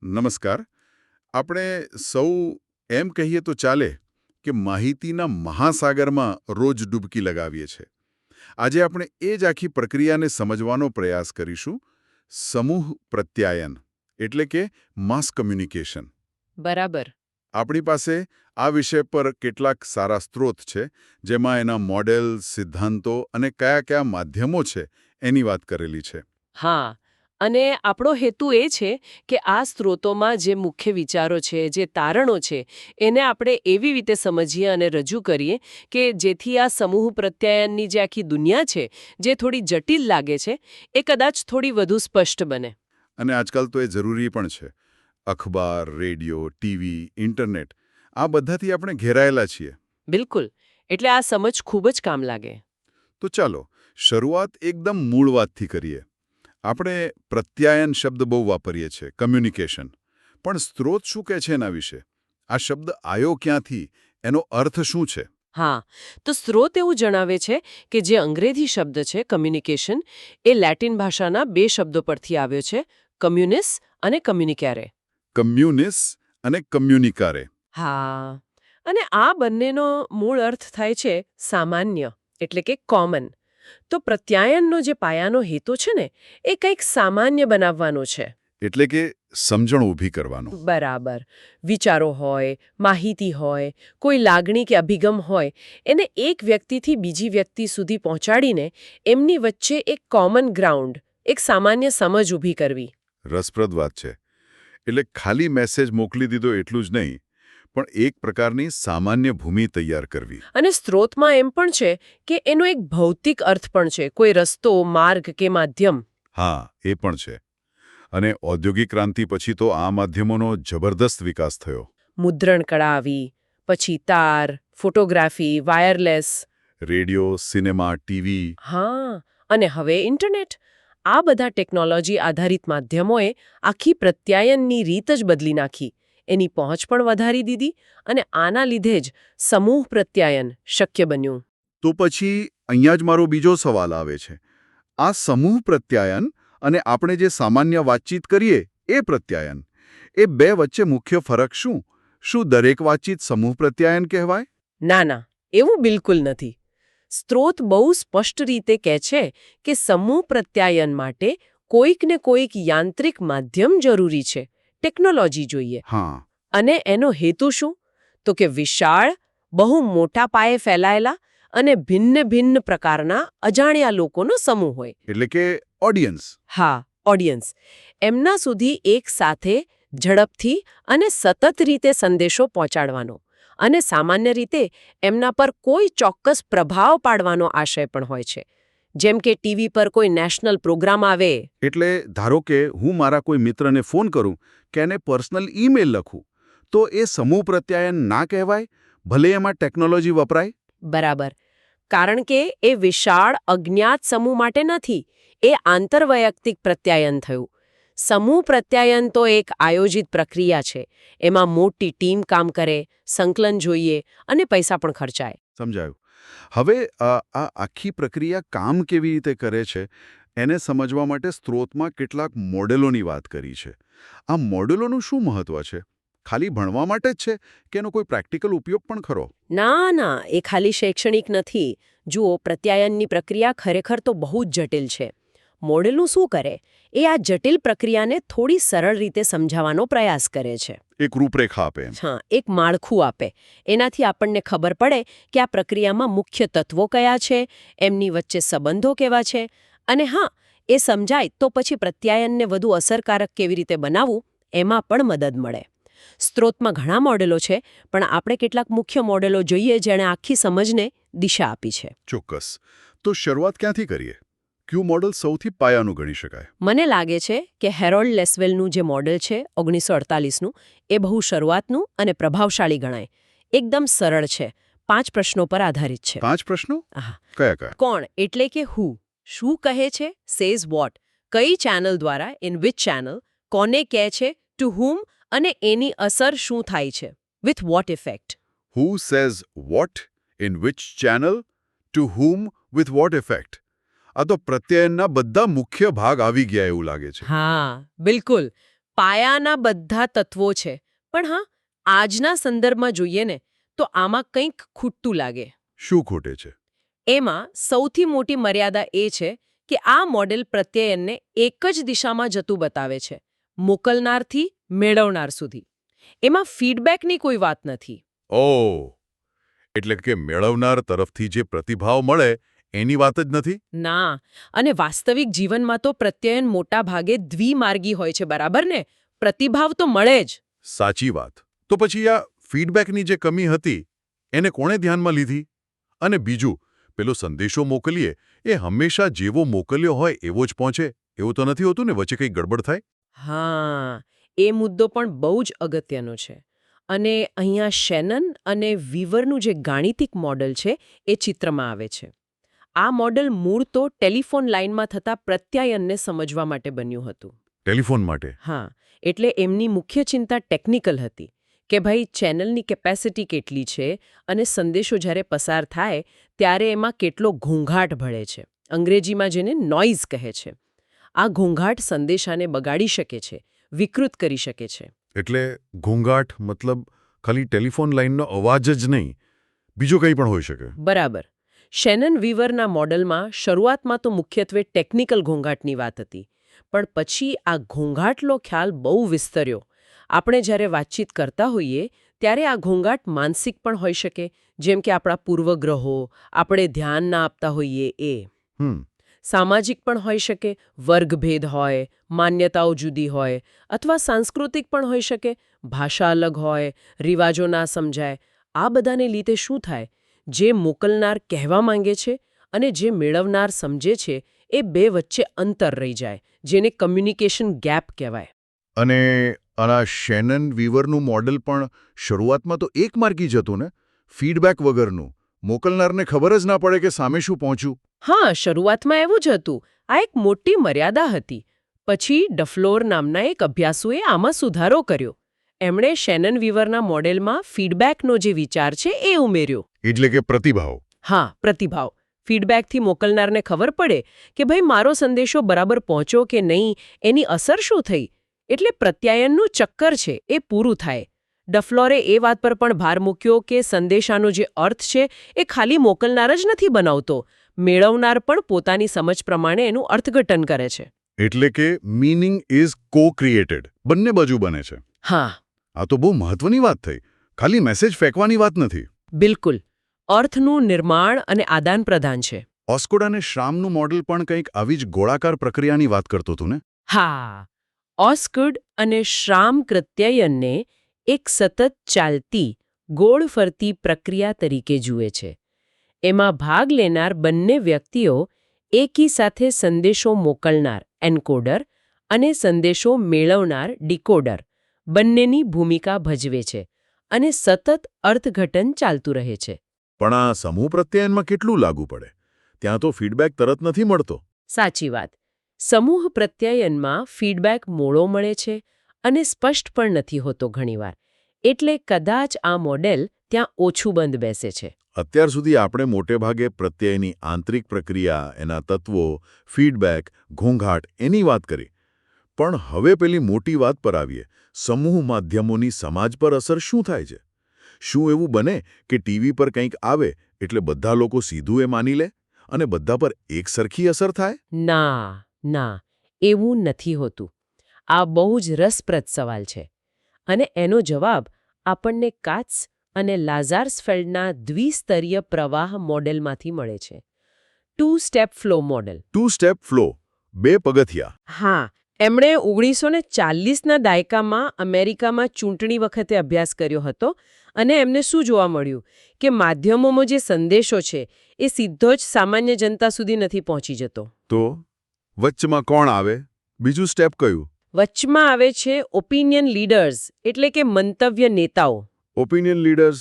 નમસ્કાર. આપણે સૌ એમ કહીએ તો ચાલે કે માહિતીના મહાસાગરમાં રોજ ડૂબકી લગાવીએ છીએ. આજે આપણે એ જ આખી પ્રક્રિયાને સમજવાનો પ્રયાસ કરીશું. સમૂહ પ્રત્યાયન એટલે કે માસ કમ્યુનિકેશન. બરાબર. આપણી પાસે આ વિષય પર કેટલાક સારા સ્ત્રોત છે, જેમાં એના મોડેલ, સિદ્ધાંતો અને કયા કયા માધ્યમો છે એની વાત કરેલી છે. હા, અને આપણો હેતુ એ છે કે આ સ્ત્રોતોમાં જે મુખ્ય વિચારો છે, જે તારણો છે, એને આપણે એવી રીતે સમજીએ અને રજૂ કરીએ કે જેથી આ સમૂહ પ્રત્યાયનની જે આખી દુનિયા છે, જે થોડી જટિલ લાગે છે, એ કદાચ થોડી વધુ સ્પષ્ટ બને. અને આજકાલ તો એ જરૂરી પણ છે. અખબાર, રેડિયો, ટીવી, ઇન્ટરનેટ આ બધાથી આપણે ઘેરાયેલા છીએ. બિલકુલ. એટલે આ સમજ ખૂબ જ કામ લાગે. તો ચાલો શરૂઆત એકદમ મૂળ વાતથી કરીએ. આપણે પ્રત્યાયન શબ્દ બહુ વાપરીએ છીએ, કમ્યુનિકેશન. પણ સ્ત્રોત શું કહે છે એના વિશે? આ શબ્દ આવ્યો ક્યાંથી? એનો અર્થ શું છે? હા, તો સ્ત્રોત એવું જણાવે છે કે જે અંગ્રેજી શબ્દ છે કમ્યુનિકેશન, એ લેટિન ભાષાના બે શબ્દો પરથી આવ્યો છે, કમ્યુનિસ અને કમ્યુનિકેરે. કમ્યુનિસ અને કમ્યુનિકારે. હા, અને આ બંનેનો મૂળ અર્થ થાય છે સામાન્ય, એટલે કે કોમન. તો પ્રત્યાયનનો જે પાયાનો હેતુ છે ને, એ કંઈક સામાન્ય બનાવવાનો છે. એટલે કે સમજણ ઊભી કરવાનો. બરાબર. વિચારો હોય, માહિતી હોય, કોઈ લાગણી કે અભિગમ હોય, એને એક વ્યક્તિથી બીજી વ્યક્તિ સુધી પહોંચાડીને એમની વચ્ચે એક કોમન ગ્રાઉન્ડ, એક સામાન્ય સમજ ઊભી કરવી. રસપ્રદ વાત છે. એટલે ખાલી મેસેજ મોકલી દીધો એટલું જ નહીં, પણ એક પ્રકારની સામાન્ય ભૂમિ તૈયાર કરવી. અને સ્ત્રોતમાં એમ પણ છે કે એનો એક ભૌતિક અર્થ પણ છે, કોઈ રસ્તો, માર્ગ કે માધ્યમ. હા, એ પણ છે. અને ઔદ્યોગિક ક્રાંતિ પછી તો આ માધ્યમોનો જબરદસ્ત વિકાસ થયો. મુદ્રણ કળા આવી, પછી તાર, photography, wireless. Radio, cinema, TV. હા, અને હવે ઇન્ટરનેટ. આ બધા ટેકનોલોજી આધારિત માધ્યમોએ આખી પ્રત્યાયનની રીત જ બદલી નાખી. એની પહોંચ પણ વધારી દીધી અને આના લીધે જ સમૂહ પ્રત્યાયન શક્ય બન્યું. તો પછી અહીંયા જ મારો બીજો સવાલ આવે છે. આ સમૂહ પ્રત્યાયન અને આપણે જે સામાન્ય વાતચીત કરીએ એ પ્રત્યાયન, એ બે વચ્ચે મુખ્ય ફરક શું? શું દરેક વાતચીત સમૂહ પ્રત્યાયન કહેવાય? ના ના, એવું બિલકુલ નથી. સ્ત્રોત બહુ સ્પષ્ટ રીતે કહે છે કે સમૂહ પ્રત્યાયન માટે કોઈક ને કોઈક યાંત્રિક માધ્યમ જરૂરી છે, ટેકનોલોજી જોઈએ. હા. અને એનો હેતુ શું? તો કે વિશાળ, બહુ મોટા પાયે ફેલાયેલા અને ભિન્ન ભિન્ન પ્રકારના અજાણ્યા લોકોનો સમૂહ હોય. એટલે કે ઓડિયન્સ. હા, ઓડિયન્સ. એમના સુધી એક સાથે ઝડપથી અને સતત રીતે સંદેશો પહોંચાડવાનો. અને સામાન્ય રીતે એમના પર કોઈ ચોક્કસ પ્રભાવ પાડવાનો આશય પણ હોય છે. જેમ કે ટીવી પર કોઈ નેશનલ પ્રોગ્રામ આવે. એટલે ધારો કે હું મારા કોઈ મિત્રને ફોન કરું કે એને પર્સનલ ઈમેલ લખું, તો એ સમૂહ પ્રત્યાયન ના કહેવાય, ભલે એમાં ટેકનોલોજી વપરાય? બરાબર. કારણ કે એ વિશાળ અજ્ઞાત સમૂહ માટે નથી, એ આંતરવૈયક્તિક પ્રત્યાયન થયું. સમૂહ પ્રત્યાયન તો એક આયોજિત પ્રક્રિયા છે. એમાં મોટી ટીમ કામ કરે, સંકલન જોઈએ અને પૈસા પણ ખર્ચાય. સમજાયું. હવે આ આખી પ્રક્રિયા કામ કેવી રીતે કરે છે એને સમજવા માટે સ્ત્રોતમાં કેટલાક મોડેલોની વાત કરી છે. આ મોડેલોનું શું મહત્વ છે? ખાલી ભણવા માટે જ છે કે એનો કોઈ પ્રેક્ટિકલ ઉપયોગ પણ ખરો? ના ના, એ ખાલી શૈક્ષણિક નથી. જુઓ, પ્રત્યાયનની પ્રક્રિયા ખરેખર તો બહુ જ જટિલ છે. મોડેલનું શું કરે? એ આ જટિલ પ્રક્રિયાને થોડી સરળ રીતે સમજાવવાનો પ્રયાસ કરે છે. એક રૂપરેખા આપે એમ. હા, એક માળખું આપે. એનાથી આપણને ખબર પડે કે આ પ્રક્રિયામાં મુખ્ય તત્વો કયા છે, એમની વચ્ચે સંબંધો કેવા છે, અને હા, એ સમજાય તો પછી પ્રત્યાયનને વધુ અસરકારક કેવી રીતે બનાવવું એમાં પણ મદદ મળે. સ્ત્રોતમાં ઘણા મોડેલો છે, પણ આપણે કેટલાક મુખ્ય મોડેલો જોઈએ જેણે આખી સમજને દિશા આપી છે. ચોક્કસ. તો શરૂઆત ક્યાંથી કરીએ? કયું મોડેલ સૌથી પાયાનું ગણી શકાય? મને લાગે છે કે હેરોલ્ડ લેસવેલનું જે મોડેલ છે 1948નું, એ બહુ શરૂઆતનું અને પ્રભાવશાળી ગણાય. એકદમ સરળ છે, 5 પ્રશ્નો પર આધારિત છે. 5 પ્રશ્નો? આહા. કયા કયા? કોણ એટલે કે હુ, શું કહે છે, સેઝ વોટ, કઈ ચેનલ દ્વારા, ઇન વિચ ચેનલ, કોને કહે છે, ટુ હુમ, અને એની અસર શું થાય છે, with what effect. Who says what, in which channel, to whom, with what effect? આ તો પ્રત્યાયનના બધા મુખ્ય ભાગ આવી ગયા એવું લાગે છે. હા, બિલકુલ. પાયાના બધા તત્વો છે, પણ હા, આજના સંદર્ભમાં જોઈએ ને તો આમાં કંઈક ખૂટતું લાગે. શું ખોટે છે? એમાં સૌથી મોટી મર્યાદા એ છે કે આ મોડેલ પ્રત્યયનને એક જ દિશામાં જતું બતાવે છે, મોકલનારથી મેળવનાર સુધી. એમાં ફીડબેકની કોઈ વાત નથી. ઓહ, એટલે કે મેળવનાર તરફથી જે પ્રતિભાવ મળે એની વાત જ નથી? ના, અને વાસ્તવિક જીવનમાં તો પ્રત્યયન મોટા ભાગે દ્વિમાર્ગી હોય છે, બરાબર ને? પ્રતિભાવ તો મળે જ. સાચી વાત. તો પછી આ ફીડબેકની જે કમી હતી એને કોણે ધ્યાનમાં લીધી? અને બીજું, પેલો સંદેશો મોકલીએ એ હંમેશા જેવો મોકલ્યો હોય એવો જ પહોંચે એવું તો નથી હોતું ને? વચ્ચે કંઈ ગડબડ થાય? હા, એ મુદ્દો પણ બહુ જ અગત્યનો છે. અને અહીંયા શેનન અને વીવરનું જે ગાણિતિક મોડલ છે એ ચિત્રમાં આવે છે. આ મોડલ મૂળ તો ટેલિફોન લાઇનમાં થતા પ્રત્યાયનને સમજવા માટે બન્યું હતું. ટેલિફોન માટે? હા, એટલે એમની મુખ્ય ચિંતા ટેકનિકલ હતી કે ભાઈ ચેનલની કેપેસિટી કેટલી છે અને સંદેશો જ્યારે પસાર થાય ત્યારે એમાં કેટલો ઘોંઘાટ ભળે છે. અંગ્રેજીમાં જેને નોઇઝ કહે છે. આ ઘોંઘાટ સંદેશાને બગાડી શકે છે, વિકૃત કરી શકે છે. એટલે ઘોંઘાટ મતલબ ખાલી ટેલિફોન લાઇનનો અવાજ જ નહીં, બીજું કંઈ પણ હોઈ શકે? બરાબર. શેનન વીવરના મોડલમાં શરૂઆતમાં તો મુખ્યત્વે ટેકનિકલ ઘોંઘાટની વાત હતી, પણ પછી આ ઘોંઘાટનો ખ્યાલ બહુ વિસ્તર્યો. આપણે જ્યારે વાતચીત કરતા હોઈએ ત્યારે આ ઘોંઘાટ માનસિક પણ હોઈ શકે, જેમ કે આપણા પૂર્વગ્રહો, આપણે ધ્યાન ના આપતા હોઈએ એ. સામાજિક પણ હોઈ શકે, વર્ગભેદ હોય, માન્યતાઓ જુદી હોય, અથવા સાંસ્કૃતિક પણ હોઈ શકે, ભાષા અલગ હોય, રિવાજો ના સમજાય. આ બધાને લીધે શું થાય? જે મોકલનાર કહેવા માંગે છે અને જે મેળવનાર સમજે છે એ બે વચ્ચે અંતર રહી જાય, જેને કમ્યુનિકેશન ગેપ કહેવાય. અને આ શેનન વીવરનું મોડેલ પણ શરૂઆતમાં તો એકમાર્ગી જ હતું ને? ફીડબેક વગરનું. મોકલનારને ખબર જ ના પડે કે સામે શું પહોંચ્યું. હા, શરૂઆતમાં એવું જ હતું. આ એક મોટી મર્યાદા હતી. પછી ડફલોર નામના એક અભ્યાસુએ આમાં સુધારો કર્યો. એમણે શેનન વીવરના મોડેલમાં ફીડબેકનો જે વિચાર છે એ ઉમેર્યો. એટલે કે પ્રતિભાવ. હા, પ્રતિભાવ. ફીડબેકથી મોકલનારને ખબર પડે કે ભાઈ મારો સંદેશો બરાબર પહોંચ્યો કે નહીં, એની અસર શું થઈ. એટલે પ્રત્યાયનનું ચક્કર છે એ પૂરું થાય. ડફલોરે એ વાત પર પણ ભાર મૂક્યો કે સંદેશાનો જે અર્થ છે એ ખાલી મોકલનાર જ નથી બનાવતો, મેળવનાર પણ પોતાની સમજ પ્રમાણે એનું અર્થઘટન કરે છે. એટલે કે મીનિંગ ઇઝ કો-ક્રિએટેડ. બંને બાજુ બને છે. હા. આ તો બહુ મહત્વની વાત થઈ. ખાલી મેસેજ ફેંકવાની વાત નથી. બિલકુલ. અર્થનું નિર્માણ અને આદાન પ્રદાન છે. ઓસ્કોડ અને શ્રામનું મોડેલ પણ કંઈક આવી જ ગોળાકાર પ્રક્રિયાની વાત કરતું હતું ને? હા. ઓસ્કુડ અને શ્રામ પ્રત્યયનને એક સતત ચાલતી, ગોળ ફરતી પ્રક્રિયા તરીકે જુએ છે. એમાં ભાગ લેનાર બંને વ્યક્તિઓ એકી સાથે સંદેશો મોકલનાર એન્કોડર અને સંદેશો મેળવનાર ડીકોડર બંનેની ભૂમિકા ભજવે છે અને સતત અર્થઘટન ચાલતું રહે છે. પણ આ સમૂહ પ્રત્યાયનમાં કેટલું લાગુ પડે? ત્યાં તો ફીડબેક તરત નથી મળતો. સાચી વાત. સમૂહ પ્રત્યાયનમાં ફીડબેક મોડો મળે છે અને સ્પષ્ટ પણ નથી હોતો ઘણીવાર. એટલે કદાચ આ મોડેલ ત્યાં ઓછું બંધ બેસે છે. અત્યાર સુધી આપણે મોટેભાગે પ્રત્યયની આંતરિક પ્રક્રિયા, એના તત્વો, ફીડબેક, ઘોંઘાટ એની વાત કરી. પણ હવે પેલી મોટી વાત પર આવીએ. સમૂહ માધ્યમોની સમાજ પર અસર શું થાય છે? શું એવું બને કે ટીવી પર કંઈક આવે એટલે બધા લોકો સીધું એ માની લે અને બધા પર એક સરખી અસર થાય? ના, ના, એવું નથી હોતું. આ બહુ જ રસપ્રદ સવાલ છે. અને એનો જવાબ આપણને કાટ્સ અને લાઝાર્સફેલ્ડના દ્વિસ્તરીય પ્રવાહ મોડેલમાંથી મળે છે. 2 step flow model. 2 step flow, 2 પગથિયા. હા, એમણે 1940ના દાયકામાં અમેરિકામાં ચૂંટણી વખતે અભ્યાસ કર્યો હતો અને એમને શું જોવા મળ્યું કે માધ્યમોમાં જે સંદેશો છે એ સીધો જ સામાન્ય જનતા સુધી નથી પહોંચી જતો. તો વચ્ચમાં કોણ આવે? બીજું સ્ટેપ કયું? વચમાં આવે છે ઓપિનિયન લીડર્સ, એટલે કે મંતવ્ય નેતાઓ. ઓપિનિયન લીડર્સ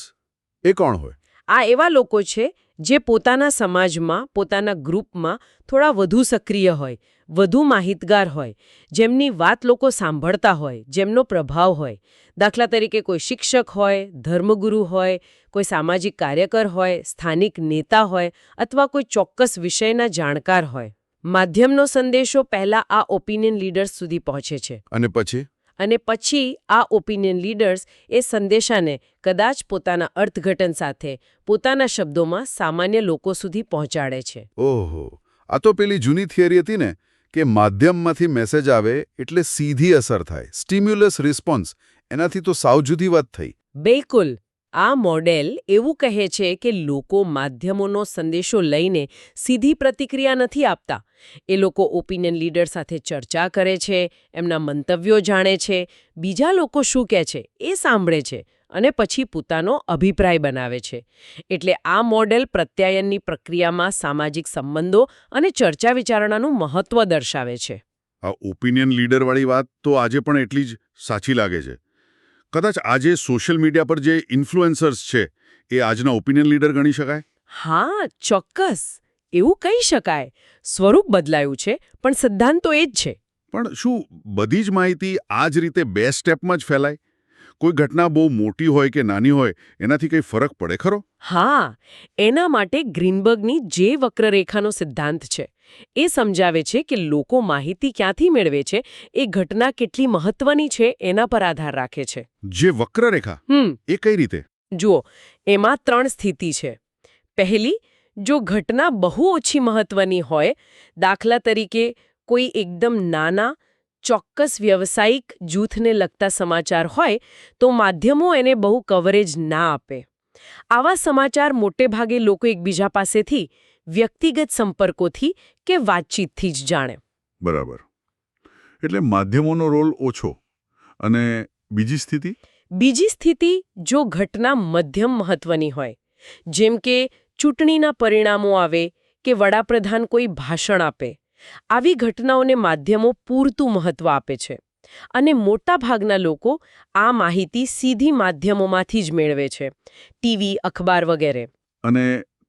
એ કોણ હોય? આ એવા લોકો છે જે પોતાના સમાજમાં, પોતાના ગ્રુપમાં થોડા વધુ સક્રિય હોય, વધુ માહિતગાર હોય, જેમની વાત લોકો સાંભળતા હોય, જેમનો પ્રભાવ હોય. દાખલા તરીકે કોઈ શિક્ષક હોય, ધર્મગુરુ હોય, કોઈ સામાજિક કાર્યકર હોય, સ્થાનિક નેતા હોય અથવા કોઈ ચોક્કસ વિષયના જાણકાર હોય. માધ્યમનો સંદેશો પહેલા આ ઓપિનિયન લીડર્સ સુધી પહોંચે છે. અને પછી? અને પછી આ ઓપિનિયન લીડર્સ એ સંદેશાને કદાચ પોતાના અર્થઘટન સાથે પોતાના શબ્દોમાં સામાન્ય લોકો સુધી પહોંચાડે છે. ઓહો, આ તો પેલી જૂની થિયરી હતી ને કે માધ્યમમાંથી મેસેજ આવે એટલે સીધી અસર થાય, સ્ટિમ્યુલસ રિસ્પોન્સ. એનાથી તો સાવ જુદી વાત થઈ. બિલકુલ. આ મોડેલ એવું કહે છે કે લોકો માધ્યમોનો સંદેશો લઈને સીધી પ્રતિક્રિયા નથી આપતા. એ લોકો ઓપિનિયન લીડર સાથે ચર્ચા કરે છે, એમના મંતવ્યો જાણે છે, બીજા લોકો શું કહે છે એ સાંભળે છે અને પછી પોતાનો અભિપ્રાય બનાવે છે. એટલે આ મોડેલ પ્રત્યાયનની પ્રક્રિયામાં સામાજિક સંબંધો અને ચર્ચા વિચારણાનું મહત્વ દર્શાવે છે. આ ઓપિનિયન લીડરવાળી વાત તો આજે પણ એટલી જ સાચી લાગે છે. કદાચ આજે સોશિયલ મીડિયા પર જે ઇન્ફ્લુએન્સર્સ છે એ આજના ઓપિનિયન લીડર ગણી શકાય? હા, ચોક્કસ. એવું કહી શકાય. સ્વરૂપ બદલાયું છે પણ સિદ્ધાંત તો એ જ છે. પણ શું બધી જ માહિતી આ જ રીતે 2 સ્ટેપમાં જ ફેલાય? કોઈ ઘટના બહુ મોટી હોય કે નાની હોય એનાથી કંઈ ફરક પડે ખરો? હા, એના માટે ગ્રીનબર્ગની જે વક્રરેખાનો સિદ્ધાંત છે એ સમજાવે છે કે લોકો માહિતી ક્યાંથી મેળવે છે એ ઘટના કેટલી મહત્વની છે એના પર આધાર રાખે છે. જે વક્રરેખા એ કઈ રીતે? જુઓ, એમાં 3 સ્થિતિ છે. પહેલી, જો ઘટના બહુ ઓછી મહત્વની હોય, દાખલા તરીકે કોઈ એકદમ નાના ચોક્કસ વ્યવસાયિક જૂથને લગતા સમાચાર હોય તો માધ્યમો એને બહુ કવરેજ ના આપે. આવા સમાચાર મોટે ભાગે લોકો એકબીજા પાસેથી વ્યક્તિગત સંપર્કોથી કે વાતચીતથી જ જાણે. બરાબર. એટલે માધ્યમોનો રોલ ઓછો. અને બીજી સ્થિતિ? બીજી સ્થિતિ, જો ઘટના મધ્યમ મહત્વની હોય, જેમ કે ચૂંટણીના પરિણામો આવે કે વડાપ્રધાન કોઈ ભાષણ આપે, આવી ઘટનાઓને માધ્યમો પૂરતું મહત્વ આપે છે. અને મોટાભાગના લોકો આ માહિતી સીધી માધ્યમોમાંથી જ મેળવે છે, ટીવી, અખબાર વગેરે. અને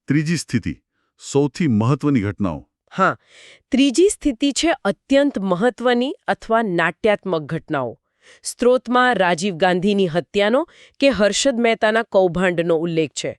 ત્રીજી સ્થિતિ, સૌથી મહત્વની ઘટનાઓ. હા, ત્રીજી સ્થિતિ છે અત્યંત મહત્વની અથવા નાટ્યાત્મક ઘટનાઓ. સ્ત્રોતમાં રાજીવ ગાંધીની હત્યાનો કે હર્ષદ મહેતાના કૌભાંડનો ઉલ્લેખ છે.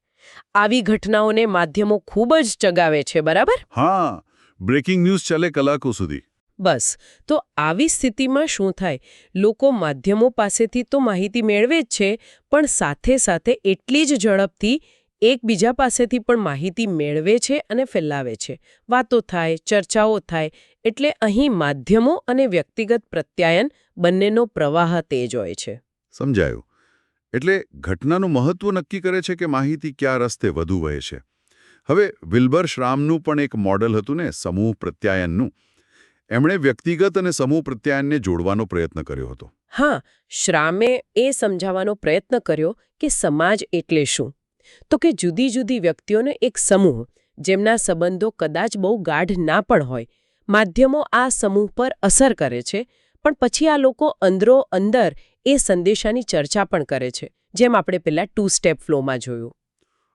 આવી ઘટનાઓને માધ્યમો ખૂબ જ ચગાવે છે, બરાબર? હા, બ્રેકિંગ ન્યૂઝ ચાલે કલાકો સુધી. બસ, તો આવી સ્થિતિમાં શું થાય? લોકો માધ્યમો પાસેથી તો માહિતી મેળવે જ છે, પણ સાથે સાથે એટલી જ ઝડપથી એકબીજા પાસેથી પણ માહિતી મેળવે છે અને ફેલાવે છે. વાતો થાય, ચર્ચાઓ થાય. એટલે અહીં માધ્યમો અને વ્યક્તિગત પ્રત્યાયન બંનેનો પ્રવાહ તેજ હોય છે. સમજાયું. એટલે ઘટનાનું મહત્વ નક્કી કરે છે કે માહિતી કયા રસ્તે વધુ વહે છે. હવે વિલ્બર શ્રામનું પણ એક મોડલ હતું ને, સમૂહ પ્રત્યાયનનું. એમણે વ્યક્તિગત અને સમૂહ પ્રત્યાયનને જોડવાનો પ્રયત્ન કર્યો હતો. હા, શ્રામે એ સમજાવવાનો પ્રયત્ન કર્યો કે સમાજ એટલે શું. તો કે જુદી જુદી વ્યક્તિઓનો એક સમૂહ, જેમના સંબંધો કદાચ બહુ ગાઢ ના પણ હોય. માધ્યમો આ સમૂહ પર અસર કરે છે, પણ પછી આ લોકો અંદરો અંદર એ સંદેશાની ચર્ચા પણ કરે છે, જેમ આપણે પેલા 2 સ્ટેપ ફ્લોમાં જોયું.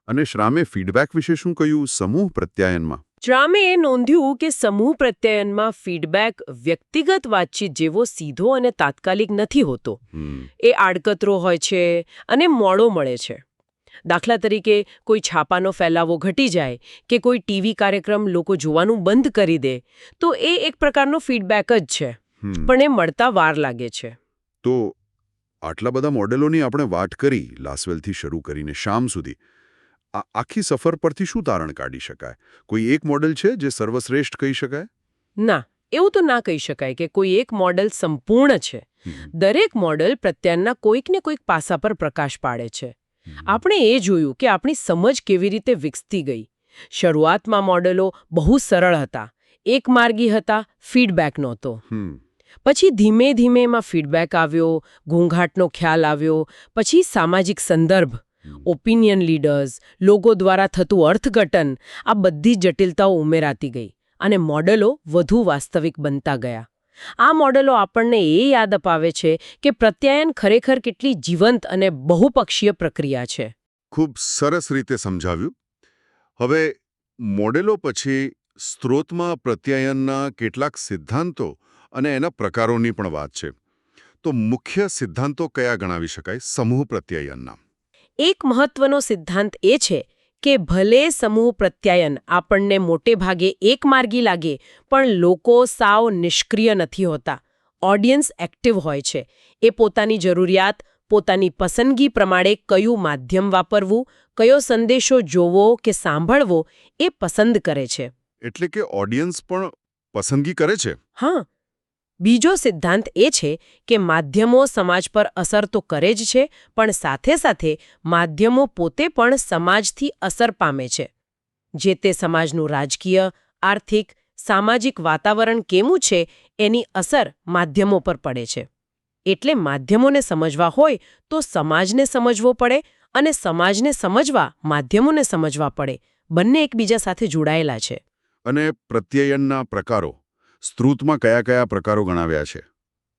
અને શ્રામે ફીડબેક વિશે શું કહ્યું સમૂહ પ્રત્યાયનમાં? શ્રામે એ નોંધ્યું કે સમૂહ પ્રત્યાયનમાં ફીડબેક વ્યક્તિગત વાતચીત જેવો સીધો અને તાત્કાલિક નથી હોતો. એ આડકતરો હોય છે અને મોડો મળે છે. દાખલા તરીકે કોઈ છાપાનો ફેલાવો ઘટી જાય કે કોઈ ટીવી કાર્યક્રમ લોકો જોવાનું બંધ કરી દે તો એ એક પ્રકારનો ફીડબેક જ છે, પણ એ મળતા વાર લાગે છે. તો આટલા બધા મોડેલોની આપણે વાત કરી, લાસવેલથી શરૂ કરીને શામ સુધી. આ આખી સફર પરથી શું તારણ કાઢી શકાય? કોઈ એક મોડેલ છે જે સર્વશ્રેષ્ઠ કહી શકાય? ના, એવું તો ના કહી શકાય કે કોઈ એક મોડેલ સંપૂર્ણ છે. દરેક મોડેલ પ્રત્યાયનના કોઈક ને કોઈક પાસા પર પ્રકાશ પાડે છે. આપણે એ જોયું કે આપણી સમજ કેવી રીતે વિકસતી ગઈ. શરૂઆતમાં મોડેલો બહુ સરળ હતા, એકમાર્ગી હતા, ફીડબેક નહોતો. પછી ધીમે ધીમે એમાં ફીડબેક આવ્યો, ઘોંઘાટનો ખ્યાલ આવ્યો, પછી સામાજિક સંદર્ભ, ઓપિનિયન લીડર્સ, લોકો દ્વારા થતું અર્થઘટન, આ બધી જટિલતાઓ ઉમેરાતી ગઈ અને મોડેલો વધુ વાસ્તવિક બનતા ગયા. આ મોડેલો આપણને એ યાદ અપાવે છે કે પ્રત્યાયન ખરેખર કેટલી જીવંત અને બહુપક્ષીય પ્રક્રિયા છે. ખૂબ સરસ રીતે સમજાવ્યું. હવે મોડેલો પછી સ્ત્રોતમાં પ્રત્યાયનના કેટલાક સિદ્ધાંતો અને એના પ્રકારોની પણ વાત છે. તો મુખ્ય સિદ્ધાંતો કયા ગણાવી શકાય સમૂહ પ્રત્યાયનના? એક મહત્વનો સિદ્ધાંત એ છે કે ભલે સમૂહ પ્રત્યાયન આપણને મોટે ભાગે એકમાર્ગી લાગે, પણ લોકો સાવ નિષ્ક્રિય નથી હોતા. ઓડિયન્સ એક્ટિવ હોય છે. એ પોતાની જરૂરિયાત, પોતાની પસંદગી પ્રમાણે કયું માધ્યમ વાપરવું, કયો સંદેશો જોવો કે સાંભળવો એ પસંદ કરે છે. એટલે કે ઓડિયન્સ પણ પસંદગી કરે છે. હા. બીજો સિદ્ધાંત એ છે કે માધ્યમો સમાજ પર અસર તો કરે જ છે, પણ સાથે સાથે માધ્યમો પોતે પણ સમાજથી અસર પામે છે. જે તે સમાજનું રાજકીય, આર્થિક, સામાજિક વાતાવરણ કેવું છે એની અસર માધ્યમો પર પડે છે. એટલે માધ્યમોને સમજવા હોય તો સમાજને સમજવો પડે અને સમાજને સમજવા માધ્યમોને સમજવા પડે. બંને એકબીજા સાથે જોડાયેલા છે. અને પ્રત્યયનના પ્રકારો સ્ત્રોતમાં કયા કયા પ્રકારો ગણાવ્યા છે?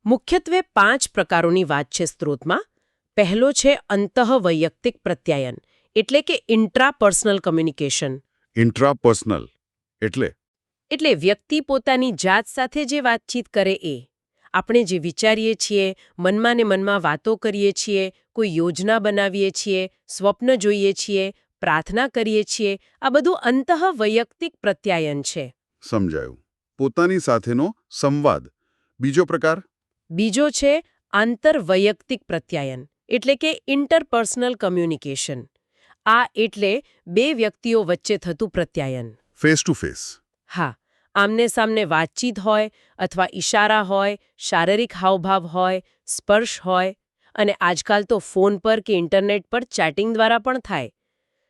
મુખ્યત્વે 5 પ્રકારોની વાત છે સ્ત્રોતમાં. પહેલો છે અંતઃવૈયક્તિક પ્રત્યાયન, એટલે કે ઇન્ટ્રાપર્સનલ કમ્યુનિકેશન. ઇન્ટ્રાપર્સનલ એટલે વ્યક્તિ પોતાની જાત સાથે જે વાતચીત કરે એ. આપણે જે વિચારીએ છીએ, મનમાં ને મનમાં વાતો કરીએ છીએ, કોઈ યોજના બનાવીએ છીએ, સ્વપ્ન જોઈએ છીએ, પ્રાર્થના કરીએ છીએ, આ બધું અંતઃવૈયક્તિક પ્રત્યાયન છે. સમજાયું. પોતાની સાથેનો સંવાદ. બીજો પ્રકાર? બીજો છે આંતરવૈયક્તિક પ્રત્યાયન, એટલે કે ઇન્ટરપર્સનલ કમ્યુનિકેશન. આ એટલે 2 વ્યક્તિઓ વચ્ચે થતું પ્રત્યાયન. Face to face. હા, આમને સામને વાતચીત હોય અથવા ઈશારા હોય, શારીરિક હાવભાવ હોય, સ્પર્શ હોય, અને આજકાલ તો ફોન પર કે ઇન્ટરનેટ પર ચેટિંગ દ્વારા પણ થાય.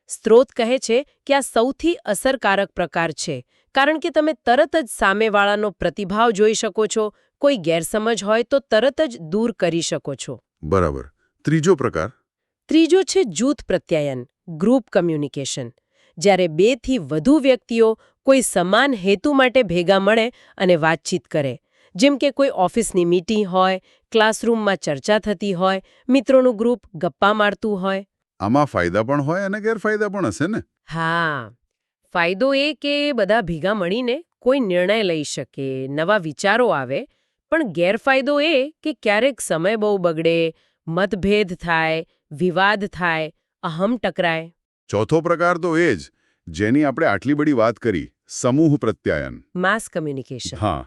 સ્ત્રોત કહે છે કે આ સૌથી અસરકારક પ્રકાર છે, કારણ કે તમે તરત જ સામેવાળાનો પ્રતિભાવ જોઈ શકો છો, કોઈ ગેરસમજ હોય તો તરત જ દૂર કરી શકો છો. બરાબર. ત્રીજો પ્રકાર? ત્રીજો છે જૂથ પ્રત્યાયન, ગ્રુપ કમ્યુનિકેશન. જ્યારે 2 થી વધુ વ્યક્તિઓ કોઈ સમાન હેતુ માટે ભેગા મળે અને વાતચીત કરે. જેમ કે કોઈ ઓફિસની મીટિંગ હોય, ક્લાસરૂમમાં ચર્ચા થતી હોય, મિત્રોનું ગ્રુપ ગપ્પા મારતું હોય. આમાં ફાયદા પણ હોય અને ગેરફાયદા પણ હશે ને? હા. ફાયદો એ કે બધા ભેગા મળીને કોઈ નિર્ણય લઈ શકે, નવા વિચારો આવે. પણ ગેરફાયદો એ કે ક્યારેક સમય બહુ બગડે, મતભેદ થાય, વિવાદ થાય, અહમ ટકરાય. ચોથો પ્રકાર તો એ જ જેની આપણે આટલી બધી વાત કરી, સમૂહ પ્રત્યાયન. માસ કમ્યુનિકેશન. હા.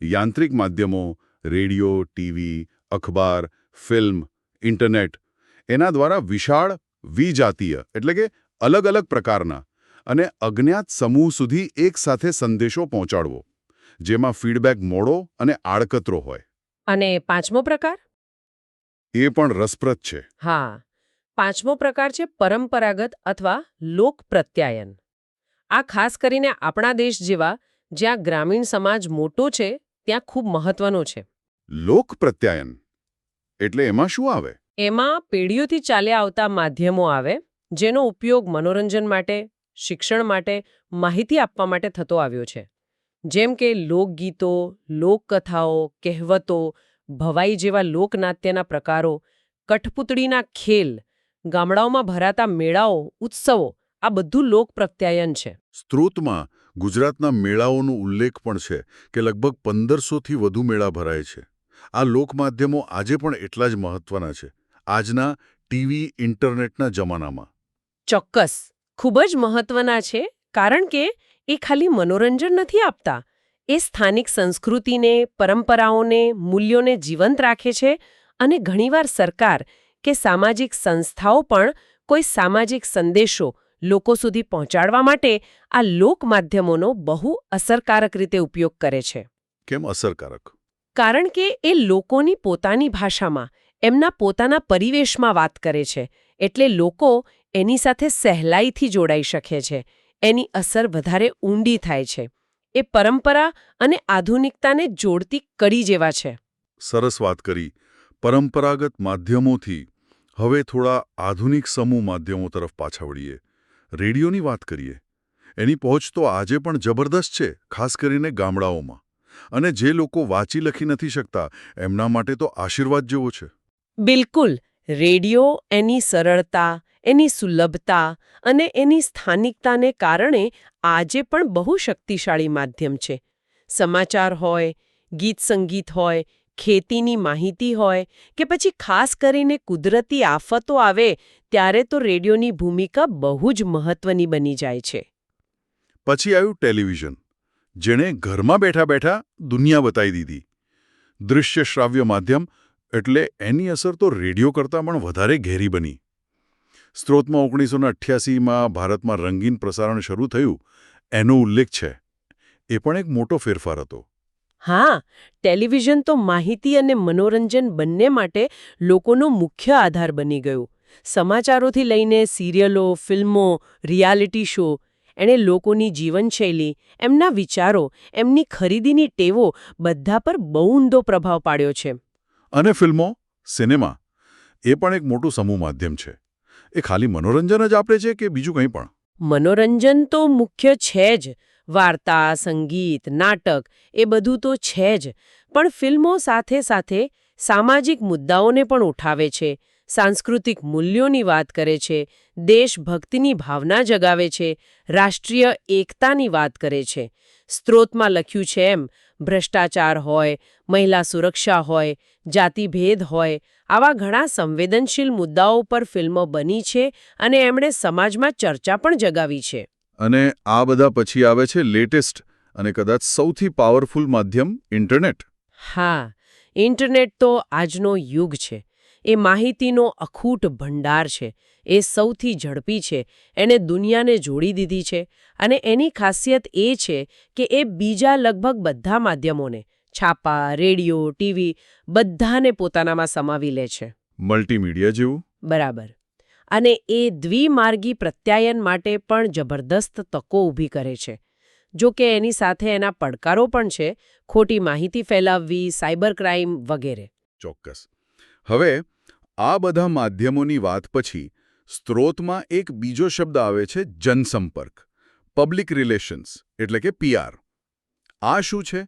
યાંત્રિક માધ્યમો, રેડિયો, ટીવી, અખબાર, ફિલ્મ, ઇન્ટરનેટ એના દ્વારા વિશાળ વિજાતીય એટલે કે અલગ અલગ પ્રકારના અને અજ્ઞાત સમૂહ સુધી એકસાથે સંદેશો પહોંચાડવો, જેમાં ફીડબેક મોડો અને આડકતરો હોય. અને 5મો પ્રકાર? એ પણ રસપ્રદ છે. હા. 5મો પ્રકાર છે પરંપરાગત અથવા લોક પ્રત્યાયન. આ ખાસ કરીને આપણા દેશ જેવા જ્યાં ગ્રામીણ સમાજ મોટો છે ત્યાં ખૂબ મહત્વનો છે. લોક પ્રત્યાયન એટલે એમાં શું આવે? એમાં પેઢીઓથી ચાલ્યા આવતા માધ્યમો આવે, જેનો ઉપયોગ મનોરંજન માટે, શિક્ષણ માટે, માહિતી આપવા માટે થતો આવ્યો છે. જેમ કે લોકગીતો, લોકકથાઓ, કહેવતો, ભવાઈ જેવા લોકનાટ્યના પ્રકારો, કઠપૂતળીના ખેલ, ગામડાઓમાં ભરાતા મેળાઓ, ઉત્સવો, આ બધું લોક પ્રત્યાયન છે. સ્ત્રોતમાં ગુજરાતના મેળાઓનો ઉલ્લેખ પણ છે કે લગભગ 1500થી વધુ મેળા ભરાય છે. આ લોકમાધ્યમો આજે પણ એટલા જ મહત્વના છે, આજના ટીવી, ઇન્ટરનેટના જમાનામાં. ચોક્કસ. ખૂબ જ મહત્વના છે, કારણ કે એ ખાલી મનોરંજન નથી આપતા. એ સ્થાનિક સંસ્કૃતિને, પરંપરાઓને, મૂલ્યોને જીવંત રાખે છે અને ઘણીવાર સરકાર કે સામાજિક સંસ્થાઓ પણ કોઈ સામાજિક સંદેશો લોકો સુધી પહોંચાડવા માટે આ લોકમાધ્યમોનો બહુ અસરકારક રીતે ઉપયોગ કરે છે. કેમ અસરકારક? કારણ કે એ લોકોની પોતાની ભાષામાં, એમના પોતાના પરિવેશમાં વાત કરે છે, એટલે લોકો એની સાથે સહેલાઈથી જોડાઈ શકે છે. એની અસર વધારે ઊંડી થાય છે. એ પરંપરા અને આધુનિકતાને જોડતી કડી જેવા છે. સરસ વાત કરી. પરંપરાગત માધ્યમોથી હવે થોડા આધુનિક સમૂહ માધ્યમો તરફ પાછા વળીએ. રેડિયોની વાત કરીએ. એની પહોંચ તો આજે પણ જબરદસ્ત છે, ખાસ કરીને ગામડાઓમાં. અને જે લોકો વાંચી લખી નથી શકતા એમના માટે તો આશીર્વાદ જેવો છે. બિલકુલ. રેડિયો એની સરળતા, એની સુલભતા અને એની સ્થાનિકતાને કારણે આજે પણ બહુ શક્તિશાળી માધ્યમ છે. સમાચાર હોય, ગીત સંગીત હોય, ખેતીની માહિતી હોય કે પછી ખાસ કરીને કુદરતી આફતો આવે ત્યારે તો રેડિયોની ભૂમિકા બહુ જ મહત્વની બની જાય છે. પછી આવ્યું ટેલિવિઝન, જેણે ઘરમાં બેઠા બેઠા દુનિયા બતાવી દીધી. દૃશ્ય શ્રાવ્ય માધ્યમ એટલે એની અસર તો રેડિયો કરતાં પણ વધારે ઘેરી બની. સ્ત્રોતમાં 1988માં ભારતમાં રંગીન પ્રસારણ શરૂ થયું એનો ઉલ્લેખ છે. એ પણ એક મોટો ફેરફાર હતો. હા, ટેલિવિઝન તો માહિતી અને મનોરંજન બંને માટે લોકોનો મુખ્ય આધાર બની ગયું. સમાચારોથી લઈને સિરિયલો, ફિલ્મો, રિયાલિટી શો, એણે લોકોની જીવનશૈલી, એમના વિચારો, એમની ખરીદીની ટેવો બધા પર બહુ ઊંડો પ્રભાવ પાડ્યો છે. અને ફિલ્મો, સિનેમા એ પણ એક મોટું સમૂહ માધ્યમ છે. એ ખાલી મનોરંજન જ આપે છે કે બીજું કંઈ પણ? મનોરંજન તો મુખ્ય છે જ. વાર્તા, સંગીત, નાટક એ બધું તો છે જ. પણ ફિલ્મો સાથે સાથે સામાજિક મુદ્દાઓને પણ ઉઠાવે છે, સાંસ્કૃતિક મૂલ્યોની વાત કરે છે, દેશભક્તિની ભાવના જગાવે છે, રાષ્ટ્રીય એકતાની વાત કરે છે. સ્ત્રોતમાં લખ્યું છે એમ ભ્રષ્ટાચાર હોય, મહિલા સુરક્ષા હોય, જાતિભેદ હોય, આવા ઘણા સંવેદનશીલ મુદ્દાઓ પર ફિલ્મો બની છે અને એમણે સમાજમાં ચર્ચા પણ જગાવી છે. અને આ બધા પછી આવે છે લેટેસ્ટ અને કદાચ સૌથી પાવરફુલ માધ્યમ ઇન્ટરનેટ. હા, ઇન્ટરનેટ તો આજનો યુગ છે. એ માહિતીનો અખૂટ ભંડાર છે. એ સૌથી ઝડપી છે. એણે દુનિયાને જોડી દીધી છે. અને એની ખાસિયત એ છે કે એ બીજા લગભગ બધા માધ્યમોને, છાપા, રેડિયો, ટીવી, બધાને પોતાનામાં સમાવી લે છે. મલ્ટીમીડિયા જેવું? બરાબર. અને એ દ્વિમાર્ગી પ્રત્યાયન માટે પણ જબરદસ્ત તકો ઊભી કરે છે. જો કે એની સાથે એના પડકારો પણ છે, ખોટી માહિતી ફેલાવવી, સાયબર ક્રાઇમ વગેરે. ચોક્કસ. હવે આ બધા માધ્યમોની વાત પછી સ્ત્રોતમાં એક બીજો શબ્દ આવે છે જનસંપર્ક, પબ્લિક રિલેશન્સ એટલે કે PR. આ શું છે?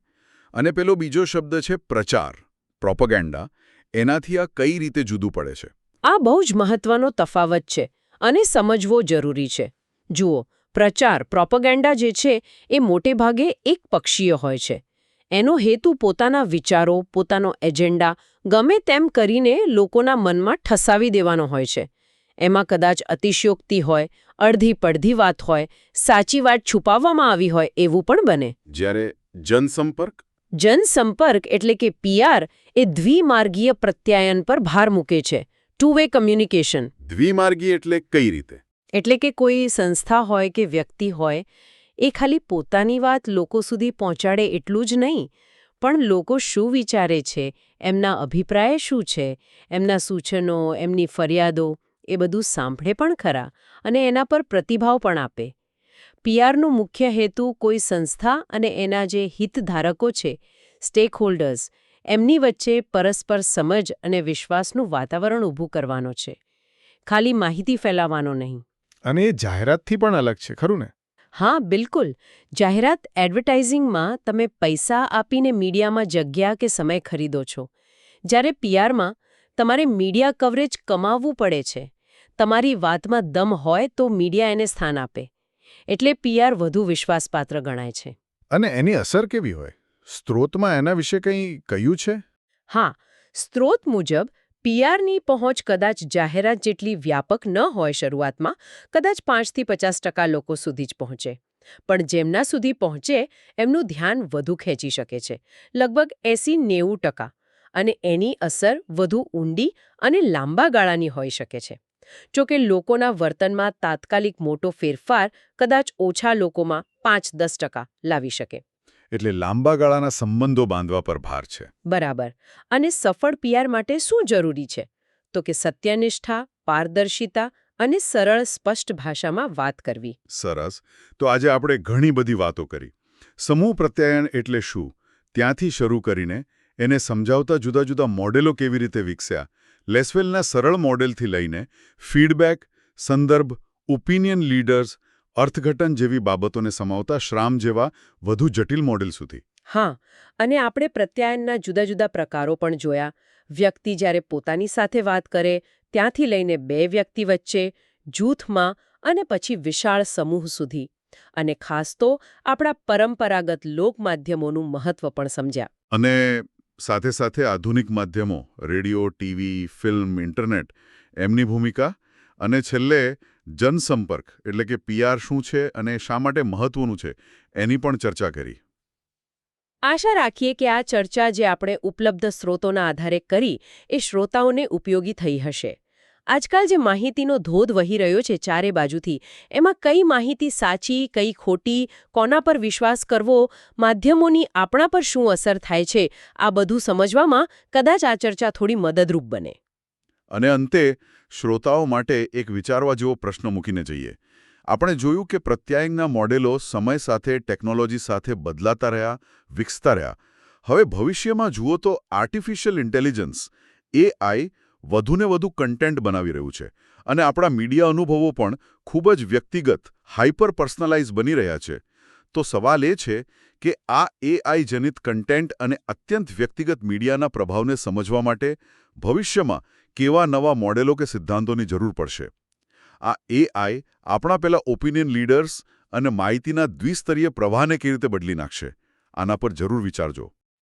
અને પેલો બીજો શબ્દ છે પ્રચાર, પ્રોપેગેન્ડા. એનાથી આ કઈ રીતે જુદું પડે છે? આ બહુ જ મહત્વનો તફાવત છે અને સમજવો જરૂરી છે. જુઓ, પ્રચાર, પ્રોપેગેન્ડા જે છે એ મોટે ભાગે એક પક્ષીય હોય છે. એનો હેતુ પોતાના વિચારો, પોતાનો એજન્ડા ગમે તેમ કરીને લોકોના મનમાં ઠસાવી દેવાનો હોય છે. એમાં કદાચ અતિશયોક્તિ હોય, અડધી પડધી વાત હોય, સાચી વાત છુપાવવામાં આવી હોય એવું પણ બને. જ્યારે જનસંપર્ક? જનસંપર્ક એટલે કે PR એ દ્વિમાર્ગીય પ્રત્યાયન પર ભાર મૂકે છે. Two way communication. દ્વિમાર્ગી એટલે કઈ રીતે? એટલે કે કોઈ સંસ્થા હોય કે વ્યક્તિ હોય એ ખાલી પોતાની વાત લોકો સુધી પહોંચાડે એટલું જ નહીં, પણ લોકો શું વિચારે છે, એમના અભિપ્રાય શું છે, એમના સૂચનો, એમની ફરિયાદો એ બધું સાંભળે પણ ખરા અને એના પર પ્રતિભાવ પણ આપે. PRનો મુખ્ય હેતુ કોઈ સંસ્થા અને એના જે હિતધારકો છે, સ્ટેક હોલ્ડર્સ, એમની વચ્ચે પરસ્પર સમજ અને વિશ્વાસનું વાતાવરણ ઊભું કરવાનો છે. ખાલી માહિતી ફેલાવવાનો નહીં. અને એ જાહેરાતથી પણ અલગ છે, ખરું ને? હા, બિલકુલ. જાહેરાત એડવર્ટાઇઝિંગમાં તમે પૈસા આપીને મીડિયામાં જગ્યા કે સમય ખરીદો છો. જ્યારે PRમાં તમારે મીડિયા કવરેજ કમાવવું પડે છે. તમારી વાતમાં દમ હોય તો મીડિયા એને સ્થાન આપે. એટલે PR વધુ વિશ્વાસપાત્ર ગણાય છે. અને એની અસર કેવી હોય? સ્ત્રોતમાં એના વિશે કંઈ કહ્યું છે? હા, સ્ત્રોત મુજબ PRની પહોંચ કદાચ જાહેરાત જેટલી વ્યાપક ન હોય શરૂઆતમાં, કદાચ 5થી 50% લોકો સુધી જ પહોંચે. પણ જેમના સુધી પહોંચે એમનું ધ્યાન વધુ ખેંચી શકે છે, લગભગ 80-90%. અને એની અસર વધુ ઊંડી અને લાંબા ગાળાની હોઈ શકે છે. જોકે લોકોના વર્તનમાં તાત્કાલિક મોટો ફેરફાર કદાચ ઓછા લોકોમાં 5-10% લાવી શકે. એટલે લાંબા ગાળાના સંબંધો બાંધવા પર ભાર છે. બરાબર. અને સફળ PR માટે શું જરૂરી છે? તો કે સત્યનિષ્ઠા, પારદર્શિતા અને સરળ સ્પષ્ટ ભાષામાં વાત કરવી. સરસ. તો આજે આપણે ઘણી બધી વાતો કરી. સમૂહ પ્રત્યાયન એટલે શું? ત્યાંથી શરૂ કરીને એને સમજાવતા જુદા જુદા મોડેલો કેવી રીતે વિકસ્યા, લેસવેલના સરળ મોડેલથી લઈને ફીડબેક, સંદર્ભ, ઓપિનિયન લીડર્સ, અર્થઘટન જેવી બાબતોને સમાવતા શ્રામ જેવા વધુ જટિલ મોડેલ સુધી. હા, અને આપણે પ્રત્યાયનના જુદા જુદા પ્રકારો પણ જોયા. વ્યક્તિ જ્યારે પોતાની સાથે વાત કરે, ત્યાંથી લઈને બે વ્યક્તિ વચ્ચે, જૂથમાં અને પછી વિશાળ સમૂહ સુધી. અને ખાસ તો આપણા પરંપરાગત લોકમાધ્યમોનું મહત્વ પણ સમજ્યા. અને સાથે સાથે આધુનિક માધ્યમો, રેડિયો, ટીવી, ફિલ્મ, ઇન્ટરનેટ, એમની ભૂમિકા, અને છેલ્લે જનસંપર્ક એટલે કે PR શું છે અને શા માટે મહત્વનું છે એની પણ ચર્ચા કરી. આશા રાખીએ કે આ ચર્ચા જે આપણે ઉપલબ્ધ સ્ત્રોતોના આધારે કરી એ શ્રોતાઓને ઉપયોગી થઈ હશે. આજકાલ જે માહિતીનો ધોધ વહી રહ્યો છે ચારે બાજુથી, એમાં કઈ માહિતી સાચી, કઈ ખોટી, કોના પર વિશ્વાસ કરવો, માધ્યમોની આપણા પર શું અસર થાય છે, આ બધું સમજવામાં કદાચ આ ચર્ચા થોડી મદદરૂપ બને. અને અંતે શ્રોતાઓ માટે એક વિચારવા જેવો પ્રશ્ન મૂકીને જઈએ. આપણે જોયું કે પ્રત્યાયનના મોડેલો સમય સાથે ટેકનોલોજી સાથે બદલાતા રહ્યા, વિકસતા રહ્યા. હવે ભવિષ્યમાં જુઓ તો આર્ટિફિશિયલ ઇન્ટેલિજન્સ AI વધુને વધુ કન્ટેન્ટ બનાવી રહ્યું છે અને આપણા મીડિયા અનુભવો પણ ખૂબ જ વ્યક્તિગત, હાઇપર પર્સનલાઇઝ બની રહ્યા છે. તો સવાલ એ છે કે આ AI જનિત કન્ટેન્ટ અને અત્યંત વ્યક્તિગત મીડિયાના પ્રભાવને સમજવા માટે ભવિષ્યમાં કેવા નવા મોડેલો કે સિદ્ધાંતોની જરૂર પડશે. આ AI આપણા પેલા ઓપિનિયન લીડર્સ અને માહિતીના દ્વિસ્તરીય પ્રવાહને કેવી રીતે બદલી નાખશે, આના પર જરૂર વિચારજો.